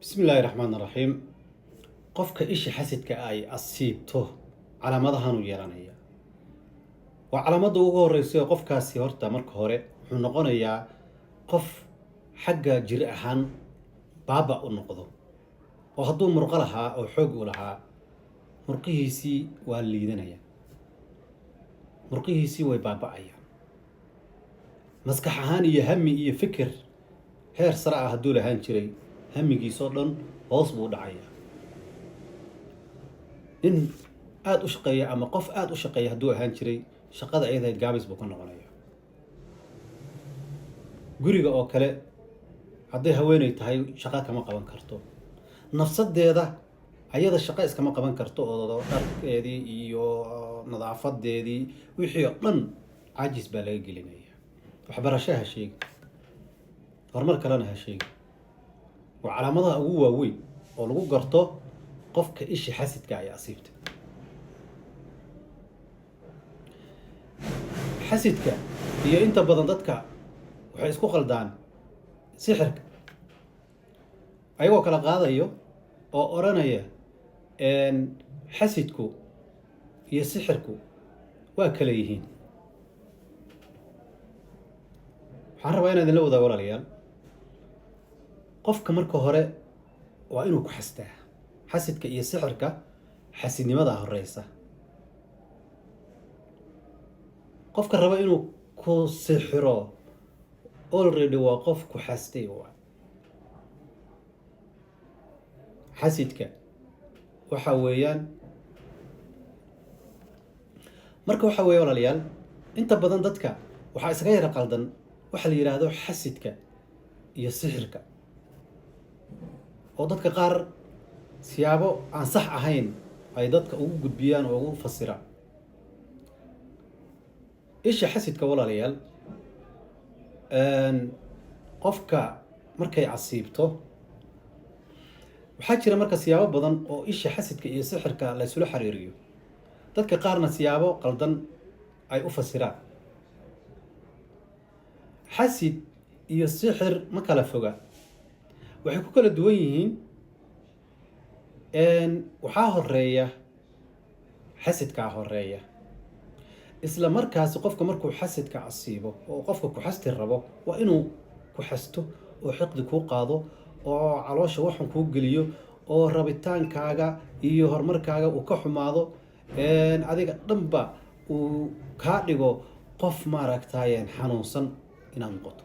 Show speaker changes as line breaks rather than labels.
بسم الله الرحمن الرحيم قفك إيش حسدك أي أصيبته على مدى هنو يرانيا وعلى مدى وجوه الرئيسية قفك سيارته مرك هوري حنقون يا قف حاجة جريحان بابا النقضه وهدو مرقلها أو حوج لها مرقيه سي والليدنيا مرقيه سي وبابا أيا مسكح هاني يهمي يفكر هير سرعة هدو لهان شري همي جيسودن أصبو دعيا إن aad u shaqeeya ama qof aad u shaqeeya hadduu ahaan jiray shaqada ayada gaabis buu ka noqonaya guriga oo kale hadday haweeney tahay shaqo kama qaban karto nafsadeeda ayada shaqo iskama qaban karto oo dharkeedii iyo nadaafadeedii wixii oo dhan caajis baa laga gelinaya waxbarashaha sheegi horumar kalena ha sheegi waa calaamadaha ugu waaweyn oo lagu garto qofka ishi xasidka ay asiibtay حسدك هي أنت بدن ضدك وحيسكو خلدان سحرك أيوة كلا قاضي أيوة أو أورانية إن حسدكو هي سحركو وكليهين حرب وين هذا لو ذا ولا ليال قف كمركو هراء وإنه كحسته حسدك هي سحرك حسدني ماذا الرئيسة qofka raba inuu ku sixiro already waa qof ku xastay waa xasidka waxa weeyaan marka waxa weeye walaalayaal inta badan dadka waxa isaga yara qaldan waxa la yiraahdo xasidka iyo sixirka oo dadka qaar siyaabo aan sax ahayn ay dadka ugu gudbiyaan oo ugu fasiraan إيش حسيت كولا ليال قفك مركي عصيبته وحاجة مركز سيابه بدن أو إيش حسيت كي سحر كلا يسلو حريريو تذك قارن سيابه قلدن أي أفسرات حسيت يسحر ما كلا فوقه وحكوا كل الدويين وحاه الرية حسيت كاه الرية isla markaas qofka markuu xasidka casiibo oo qofka ku xasti rabo waa inuu ku xasto oo xiqdi ku qaado oo caloosha waxan ku geliyo oo rabitaankaaga iyo horumarkaaga uu ka xumaado adiga dhanba uu ka dhigo qof maaragtay xanuunsan inaad noqoto